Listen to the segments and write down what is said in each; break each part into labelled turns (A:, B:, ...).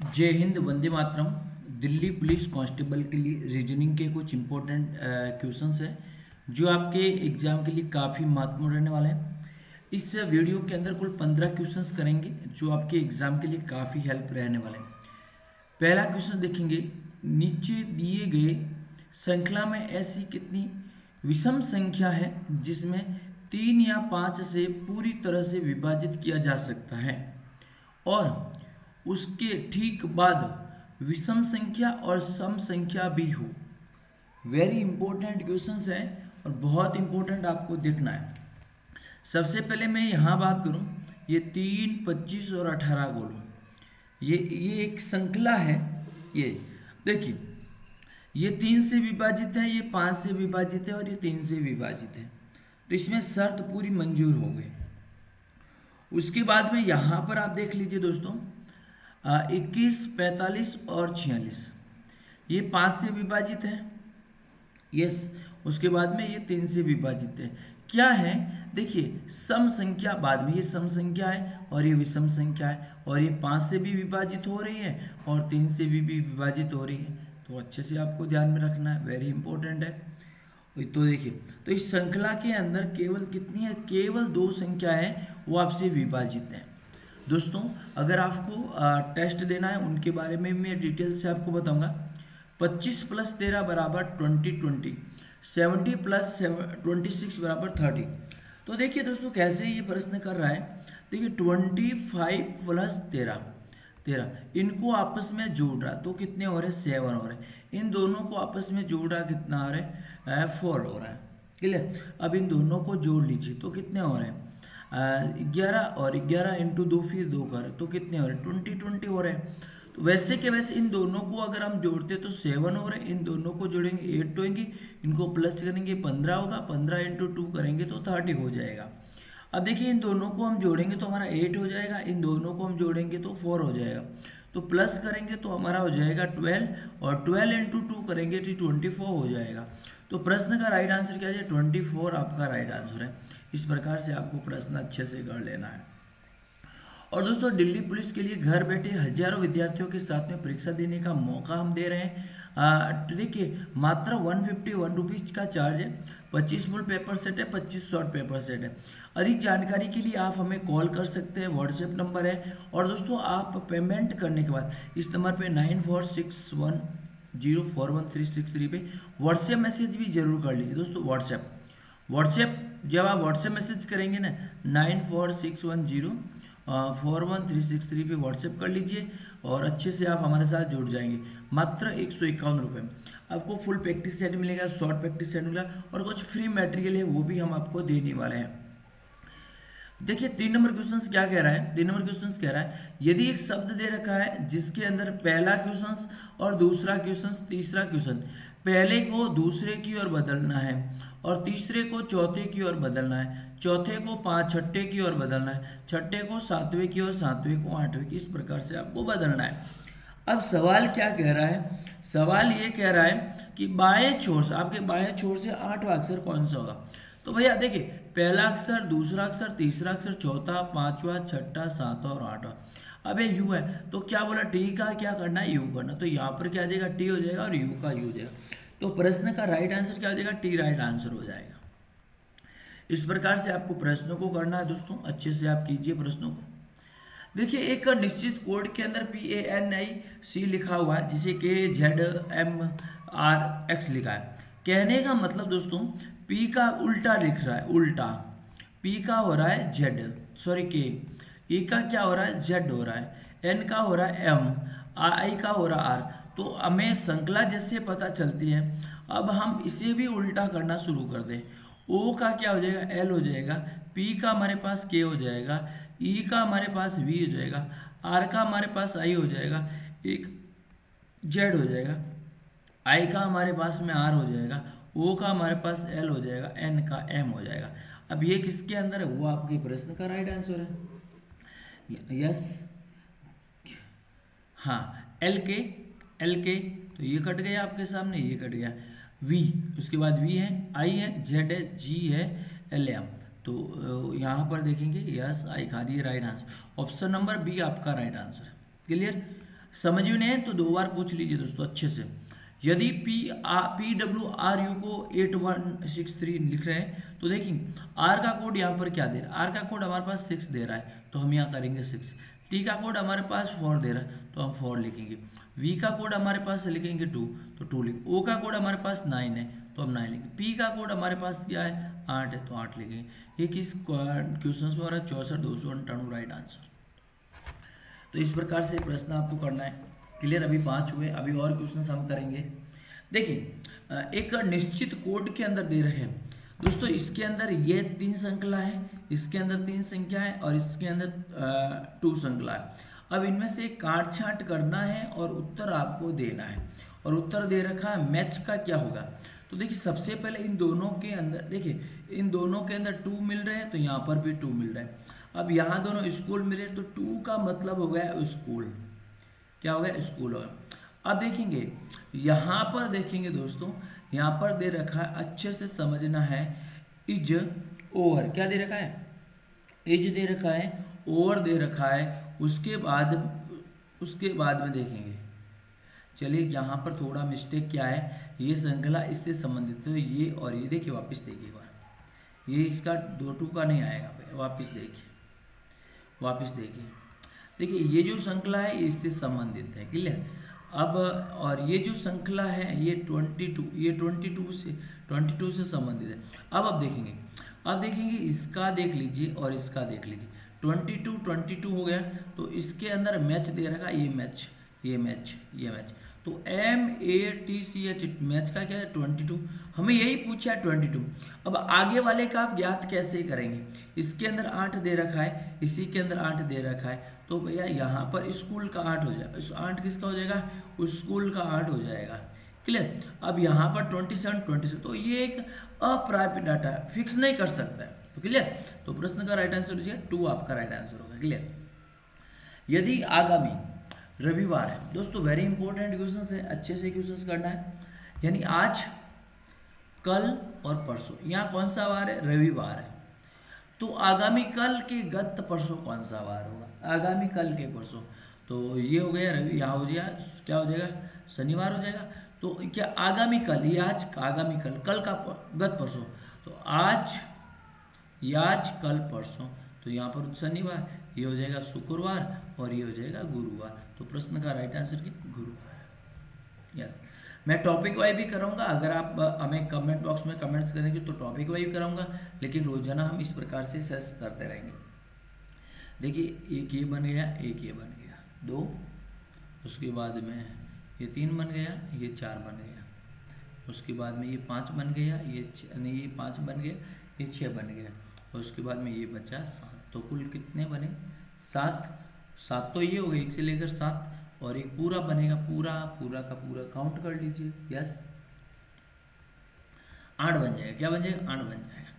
A: जय Hind, Vande Mataram. Delhi police constable के लिए रीजनिंग के कुछ इंपॉर्टेंट क्वेश्चंस हैं जो आपके एग्जाम के लिए काफ़ी महत्वपूर्ण रहने वाले हैं। इस वीडियो के अंदर कुल 15 क्वेश्चंस करेंगे जो आपके एग्जाम के लिए काफ़ी हेल्प रहने वाले हैं। पहला क्वेश्चन देखेंगे, नीचे दिए गए श्रृंखला में ऐसी कितनी विषम संख्या है जिसमें 3 या 5 से पूरी तरह से विभाजित किया जा सकता है और उसके ठीक बाद विषम संख्या और सम संख्या भी हो। वेरी इंपॉर्टेंट क्वेश्चंस है और बहुत इंपॉर्टेंट आपको देखना है। सबसे पहले मैं यहाँ बात करूँ, ये 3, 25 और 18 बोलो, ये एक श्रृंखला है। ये देखिए, ये 3 से विभाजित है, ये 5 से विभाजित है और ये 3 से विभाजित है, तो इसमें शर्त पूरी मंजूर हो गई। उसके बाद में यहाँ पर आप देख लीजिए दोस्तों, 21, 45 और 46 ये 5 से विभाजित है। यस, उसके बाद में ये 3 से विभाजित है। क्या है, देखिए सम संख्या बाद में, ये सम संख्या है और ये विषम संख्या है और ये 5 से भी विभाजित हो रही है और 3 से भी विभाजित हो रही है, तो अच्छे से आपको ध्यान में रखना है, वेरी इंपॉर्टेंट है। तो देखिए, तो इस श्रृंखला के अंदर केवल कितनी है, केवल 2 संख्याएं वो आपसे विभाजित हैं। दोस्तों अगर आपको टेस्ट देना है उनके बारे में मैं डिटेल से आपको बताऊंगा। 25 + 13 बराबर 20, 70 + 26 बराबर 30। तो देखिए दोस्तों कैसे ये प्रश्न कर रहा है, देखिए 25 + 13, इनको आपस में जोड़ रहा तो कितने हो रहे, 7 हो रहे। इन दोनों को आपस में जोड़ रहा कितना हो रहा है, 4 हो रहा है। क्लियर। अब इन दोनों को जोड़ लीजिए तो कितने हो रहे हैं, 11 और 11 × 2 फिर 2 कर तो कितने हो रहे, 20 हो रहे हैं। तो वैसे के वैसे इन दोनों को अगर हम जोड़ते तो 7 हो रहे, इन दोनों को जोड़ेंगे 8 होंगे, इनको प्लस करेंगे 15 होगा, 15 × 2 करेंगे तो 30 हो जाएगा। अब देखिए इन दोनों को हम जोड़ेंगे तो हमारा 8 हो जाएगा, इन दोनों को हम जोड़ेंगे तो 4 हो जाएगा, तो प्लस करेंगे तो हमारा हो जाएगा 12 और 12 × 2 करेंगे तो 24 हो जाएगा। तो प्रश्न का राइट आंसर क्या है, 24 आपका राइट आंसर है। इस प्रकार से आपको प्रश्न अच्छे से कर लेना है। और दोस्तों दिल्ली पुलिस के लिए घर बैठे हजारों विद्यार्थियों के साथ में परीक्षा देने का मौका हम दे रहे हैं। तो देखिए मात्र 151 रुपीज़ का चार्ज है, 25 फुल पेपर सेट है, 25 शॉर्ट पेपर सेट है। अधिक जानकारी के लिए आप हमें कॉल कर सकते हैं, व्हाट्सएप नंबर है। और दोस्तों आप पेमेंट करने के बाद इस नंबर पे 9461041363 पे व्हाट्सएप मैसेज भी जरूर कर लीजिए। दोस्तों व्हाट्सएप जब आप व्हाट्सएप मैसेज करेंगे ना 9461041363 पे व्हाट्सएप कर लीजिए और अच्छे से आप हमारे साथ जुड़ जाएंगे। मात्र 151 रुपये आपको फुल प्रैक्टिस सेट मिलेगा, शॉर्ट प्रैक्टिस सेट मिलेगा और कुछ फ्री मटेरियल है वो भी हम आपको देने वाले हैं। देखिए 3 नंबर क्वेश्चन क्या कह रहा है, 3 नंबर क्वेश्चन कह रहा है यदि एक शब्द दे रखा है जिसके अंदर पहला क्वेश्चन और दूसरा क्वेश्चन, तीसरा क्वेश्चन पहले को दूसरे की ओर बदलना है और तीसरे को चौथे की ओर बदलना है, चौथे को छठे की ओर बदलना है, छठे को सातवें की ओर, सातवें को आठवें की, इस प्रकार से आपको बदलना है। अब सवाल क्या कह रहा है, सवाल ये कह रहा है कि बाएं छोर से, आपके बाएं छोर से 8वां अक्षर कौन सा होगा। तो भैया देखिए पहला अक्षर, दूसरा अक्षर, तीसरा अक्षर, चौथा, 5वां, 6ठा, 7वां और 8वां। अब ये यू है तो क्या बोला, टी का क्या करना है, यू करना, तो यहाँ पर क्या आ जाएगा, टी हो जाएगा और यू का यू हो जाएगा। तो प्रश्न का राइट आंसर क्या हो जाएगा, टी राइट आंसर हो जाएगा। इस प्रकार से आपको प्रश्नों को करना है दोस्तों, अच्छे से आप कीजिए प्रश्नों को। देखिए एक निश्चित कोड के अंदर PANIC लिखा हुआ है जिसे KZMRX लिखा है। कहने का मतलब दोस्तों P का उल्टा लिख रहा है, उल्टा P का हो रहा है Z, सॉरी K, E का क्या हो रहा है, Z हो रहा है, N का हो रहा है M, I का हो रहा है R। तो हमें श्रृंखला जैसे पता चलती है, अब हम इसे भी उल्टा करना शुरू कर दें। O का क्या हो जाएगा, L हो जाएगा, P का हमारे पास K हो जाएगा, E का हमारे पास V हो जाएगा, R का हमारे पास I हो जाएगा, एक Z हो जाएगा, I का हमारे पास में R हो जाएगा, O का हमारे पास L हो जाएगा, N का M हो जाएगा। अब ये किसके अंदर है, वो आपके प्रश्न का राइट आंसर है। यस, हाँ L के तो ये कट गया आपके सामने, ये कट गया। V, उसके बाद V है, I है, Z है, G है, LM। तो यहाँ पर देखेंगे यस, आई खाली right answer, option number B आपका राइट आंसर है। क्लियर। समझ में नहीं है तो 2 बार पूछ लीजिए दोस्तों अच्छे से। यदि PWRU को 8163 लिख रहे हैं तो देखिए आर का कोड यहाँ पर क्या दे रहा है, आर का कोड हमारे पास 6 दे रहा है तो हम यहाँ करेंगे 6। टी का कोड हमारे पास 4 दे रहा है तो हम 4 लिखेंगे। वी का कोड हमारे पास लिखेंगे 2 तो 2 लिखेंगे। ओ का कोड हमारे पास 9 है तो हम 9 लिखेंगे। पी का कोड हमारे पास क्या है 8 है तो 8 लिखेंगे। ये किस क्वेश्चन में हो रहा है 64 298 राइट आंसर। तो इस प्रकार से प्रश्न आपको करना है। क्लियर, अभी 5 हुए, अभी और क्वेश्चन हम करेंगे। देखिए एक निश्चित कोड के अंदर दे रहे हैं दोस्तों, इसके अंदर ये 3 श्रृंखला है, इसके अंदर 3 संख्या है और इसके अंदर 2 श्रृंखला है। अब इनमें से काट छांट करना है और उत्तर आपको देना है। और उत्तर दे रखा है मैच का क्या होगा। तो देखिए सबसे पहले इन दोनों के अंदर, देखिए इन दोनों के अंदर 2 मिल रहे हैं तो यहाँ पर भी 2 मिल रहे हैं। अब यहाँ दोनों स्कूल मिले तो 2 का मतलब हो गया स्कूल, क्या हो गया स्कूल हो गया। अब देखेंगे यहाँ पर, देखेंगे दोस्तों यहाँ पर दे रखा है, अच्छे से समझना है, इज ओवर क्या दे रखा है, इज दे रखा है, ओवर दे रखा है। उसके बाद में देखेंगे, चलिए यहाँ पर थोड़ा मिस्टेक क्या है, ये श्रृंखला इससे संबंधित तो ये और ये देखिए, वापस देखिए बार, ये इसका 2 का नहीं आएगा, वापस देखिए, देखिए ये जो श्रृंखला है इससे संबंधित है। क्लियर। अब और ये जो श्रृंखला है ये 22 से संबंधित है। अब देखेंगे इसका देख लीजिए और इसका देख लीजिए, 22 हो गया तो इसके अंदर मैच दे रखा, ये मैच तो MATCH मैच का क्या है 22, हमें यही पूछा है 22। अब आगे वाले का आप ज्ञात कैसे करेंगे, इसके अंदर 8 दे रखा है, इसी के अंदर 8 दे रखा है, तो भैया यहाँ पर स्कूल का 8 हो जाएगा, 8 किसका हो जाएगा, स्कूल का 8 हो जाएगा। क्लियर। अब यहाँ पर 27, तो ये एक अप्राप्य डाटा है, फिक्स नहीं कर सकता है। तो क्लियर, तो प्रश्न का राइट आंसर हो जाएगा 2 आपका राइट आंसर होगा। क्लियर। यदि आगामी रविवार है दोस्तों, वेरी इंपॉर्टेंट क्वेश्चन है, अच्छे से क्वेश्चन करना है। यानी आज, कल और परसों, यहाँ कौन सा वार है, रविवार है, तो आगामी कल के गत परसों कौन सा वार होगा, आगामी कल के परसों, तो ये हो गया रवि, यहाँ हो जाएगा क्या हो जाएगा, शनिवार हो जाएगा। तो क्या आगामी कल, ये आज आगामी कल का गत परसों, तो आज कल परसों, तो यहाँ पर शनिवार, ये हो जाएगा शुक्रवार और ये हो जाएगा गुरुवार। तो प्रश्न का राइट आंसर क्या, गुरुवार। यस, मैं टॉपिक वाइज भी कराऊंगा, अगर आप हमें कमेंट बॉक्स में कमेंट्स करेंगे तो टॉपिक वाइज कराऊंगा, लेकिन रोजाना हम इस प्रकार से सर्च करते रहेंगे। देखिए एक ये बन गया, एक ये बन गया 2, उसके बाद में ये 3 बन गया, ये 4 बन गया, उसके बाद में ये 5 बन गया, ये 5 बन गया, ये 6 बन गया, और उसके बाद में ये बचा 7। तो कुल कितने बने, 7 तो ये हो गए 1 से लेकर 7, और एक पूरा बनेगा, पूरा का पूरा काउंट कर लीजिए। यस, 8 बन जाएगा, क्या बन जाएगा, 8 बन जाएगा।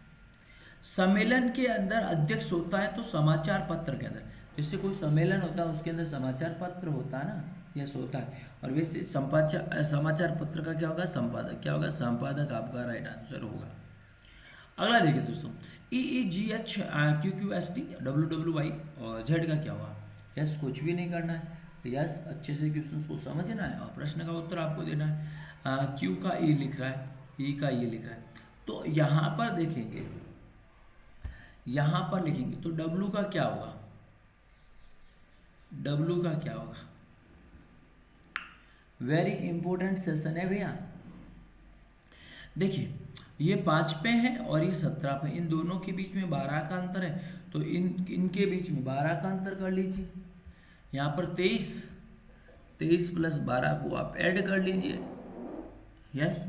A: सम्मेलन के अंदर अध्यक्ष होता है तो समाचार पत्र के अंदर, जैसे कोई सम्मेलन होता है उसके अंदर समाचार पत्र होता है ना, यस होता है, और वैसे समाचार पत्र का क्या होगा, संपादक, क्या होगा, संपादक आपका राइट आंसर होगा। अगला देखिए दोस्तों, EEGH QQST WWY और Z का क्या हुआ। यस, कुछ भी नहीं करना है, यस अच्छे से क्वेश्चन को समझना है और प्रश्न का उत्तर आपको देना है। Q का E लिख रहा है, E का ये लिख रहा है, तो यहाँ पर देखेंगे, यहाँ पर लिखेंगे तो W का क्या होगा, W का क्या होगा, वेरी इंपॉर्टेंट सेशन है भैया। देखिए ये 5 पे है और ये 17 पे, इन दोनों के बीच में 12 का अंतर है, तो इनके बीच में 12 का अंतर कर लीजिए। यहाँ पर 23 प्लस 12 को आप ऐड कर लीजिए। यस,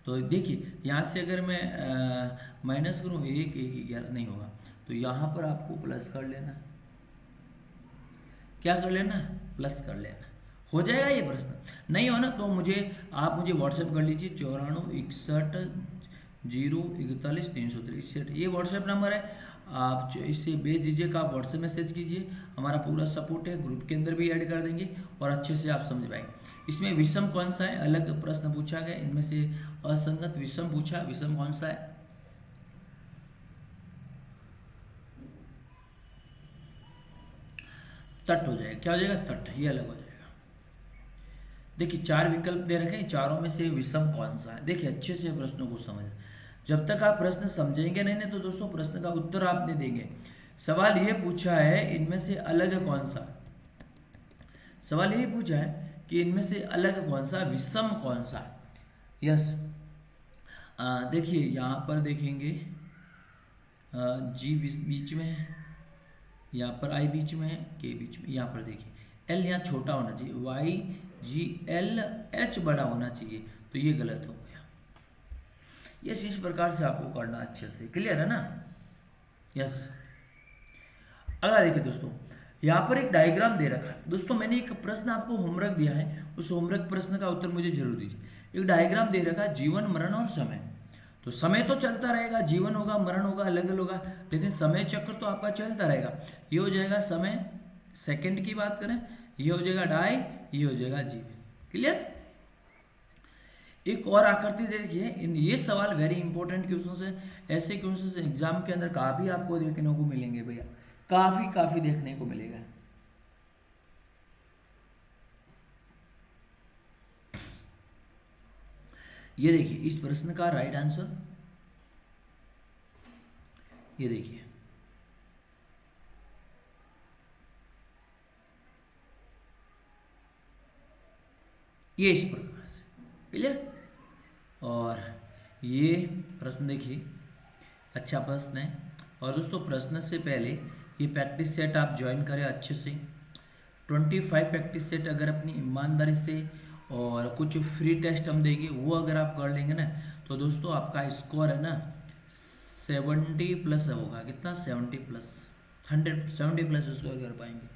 A: तो देखिए यहाँ से अगर मैं माइनस करूँ 1 11 नहीं होगा, तो यहाँ पर आपको प्लस कर लेना, क्या कर लेना, प्लस कर लेना, हो जाएगा ये प्रश्न। नहीं हो ना तो आप मुझे व्हाट्सएप कर लीजिए 94 61 041 363, ये व्हाट्सएप नंबर है, आप इसे भेज दीजिएगा, आप व्हाट्सएप मैसेज कीजिए, हमारा पूरा सपोर्ट है, ग्रुप के अंदर भी ऐड कर देंगे और अच्छे से आप समझ पाएंगे। इसमें विषम कौन सा है, अलग प्रश्न पूछा गया, इनमें से असंगत विषम पूछा, विषम कौन सा है, तट हो जाएगा, क्या हो जाएगा, तट, ये अलग हो जाएगा। देखिए 4 विकल्प दे रखे हैं, चारों में से विषम कौन सा है। देखिए अच्छे से प्रश्नों को समझ, जब तक आप प्रश्न समझेंगे नहीं ना तो दोस्तों प्रश्न का उत्तर आप नहीं देंगे। सवाल ये पूछा है इनमें से अलग कौन सा, सवाल यही पूछा है कि इनमें से अलग कौन सा, विषम कौन सा। यस, देखिए यहाँ पर देखेंगे जी बीच में है, यहाँ पर आई बीच में है, के बीच में, यहाँ पर देखिए एल यहाँ छोटा होना चाहिए, वाई जी एल एच बड़ा होना चाहिए, तो ये गलत हो गया। यस, इस प्रकार से आपको करना अच्छे से, क्लियर है ना। यस, अगला देखिए दोस्तों, यहाँ पर एक डायग्राम दे रखा है। दोस्तों मैंने एक प्रश्न आपको होमवर्क दिया है, उस होमवर्क प्रश्न का उत्तर मुझे जरूर दीजिए। एक डायग्राम दे रखा है, जीवन मरण और समय। तो समय तो चलता रहेगा, जीवन होगा मरण होगा अलग अलग होगा, लेकिन समय चक्र तो आपका चलता रहेगा। ये हो जाएगा समय, सेकंड की बात करें, ये हो जाएगा डाई, ये हो जाएगा जीवन। क्लियर। एक और आकृति देखिए, इन ये सवाल वेरी इंपॉर्टेंट क्वेश्चन है। ऐसे क्वेश्चन एग्जाम के अंदर काफी आपको देखने को मिलेंगे भैया, काफी देखने को मिलेगा। ये देखिए इस प्रश्न का राइट आंसर, ये देखिए ये इस प्रकार से, क्लियर। और ये प्रश्न देखिए अच्छा प्रश्न है। और दोस्तों प्रश्न से पहले ये प्रैक्टिस सेट आप ज्वाइन करें अच्छे से। 25 प्रैक्टिस सेट अगर अपनी ईमानदारी से और कुछ फ्री टेस्ट हम देंगे वो अगर आप कर लेंगे ना तो दोस्तों आपका स्कोर है ना 70+ होगा। कितना? 70+, 170+ स्कोर कर पाएंगे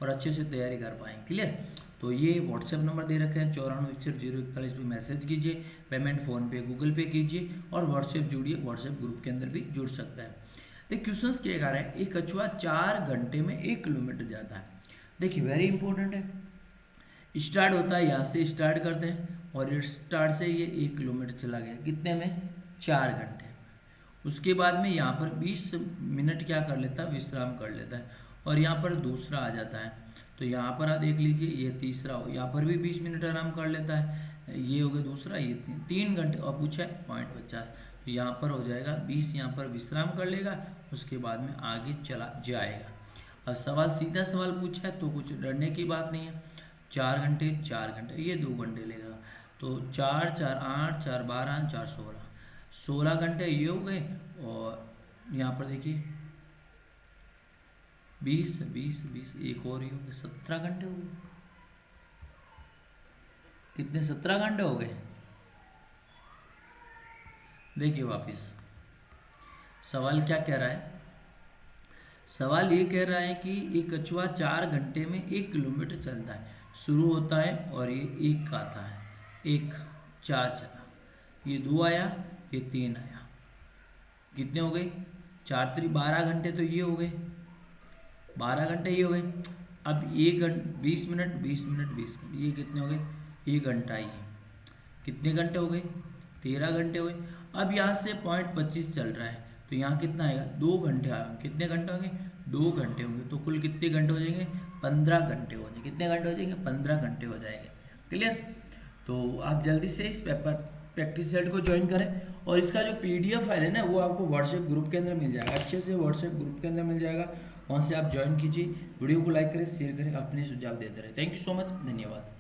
A: और अच्छे से तैयारी कर पाएंगे। क्लियर। तो ये व्हाट्सएप नंबर दे रखे हैं 94 पे मैसेज कीजिए, पेमेंट फ़ोन पे गूगल पे कीजिए और व्हाट्सएप जुड़िए, व्हाट्सएप ग्रुप के अंदर भी जुड़ सकता है। देखिए क्वेश्चंस क्या कह रहा है, एक कछुआ 4 घंटे में 1 किलोमीटर जाता है। देखिए वेरी इंपॉर्टेंट है, स्टार्ट होता है यहाँ से, स्टार्ट करते हैं और स्टार्ट से ये 1 किलोमीटर चला गया, कितने में? 4 घंटे। उसके बाद में यहाँ पर 20 मिनट क्या कर लेता है, विश्राम कर लेता है और यहाँ पर दूसरा आ जाता है। तो यहाँ पर आप देख लीजिए ये तीसरा हो, यहाँ पर भी 20 मिनट आराम कर लेता है। ये हो गया दूसरा, ये 3 घंटे और पूछा है 0.50, तो यहाँ पर हो जाएगा 20, यहाँ पर विश्राम कर लेगा, उसके बाद में आगे चला जाएगा। अब सवाल सीधा सवाल पूछा है तो कुछ डरने की बात नहीं है। 4 घंटे 4 घंटे, ये 2 घंटे लेगा, तो 4 4 8 4 12 4 16 घंटे ये हो गए। और यहाँ पर देखिए 20 20 20 एक और ही हो गए, 17 घंटे हो गए। कितने? 17 घंटे हो गए। देखिए वापिस सवाल क्या कह रहा है, सवाल ये कह रहा है कि एक कछुआ 4 घंटे में 1 किलोमीटर चलता है। शुरू होता है और ये 1 आता है, 1 4 चला, ये 2 आया, ये 3 आया, कितने हो गए? 4 3 12 घंटे, तो ये हो गए 12 घंटे ये हो गए। अब 1 घंटे 20 मिनट 20 मिनट 20 मिनट, ये कितने हो गए? 1 घंटा ही। कितने घंटे हो गए? 13 घंटे हो गए। अब यहाँ से 0.25 चल रहा है तो यहाँ कितना आएगा? 2 घंटे आएंगे। कितने घंटे होंगे? 2 घंटे होंगे। तो कुल कितने घंटे हो जाएंगे? 15 घंटे हो जाएंगे। कितने घंटे हो जाएंगे? 15 घंटे हो जाएंगे। क्लियर। तो आप जल्दी से इस पेपर प्रैक्टिस सेट को ज्वाइन करें और इसका जो PDF फाइल है ना वो आपको व्हाट्सएप ग्रुप के अंदर मिल जाएगा, अच्छे से व्हाट्सएप ग्रुप के अंदर मिल जाएगा, वहाँ से आप ज्वाइन कीजिए। वीडियो को लाइक करें, शेयर करें, अपने सुझाव देते रहे। थैंक यू सो मच, धन्यवाद।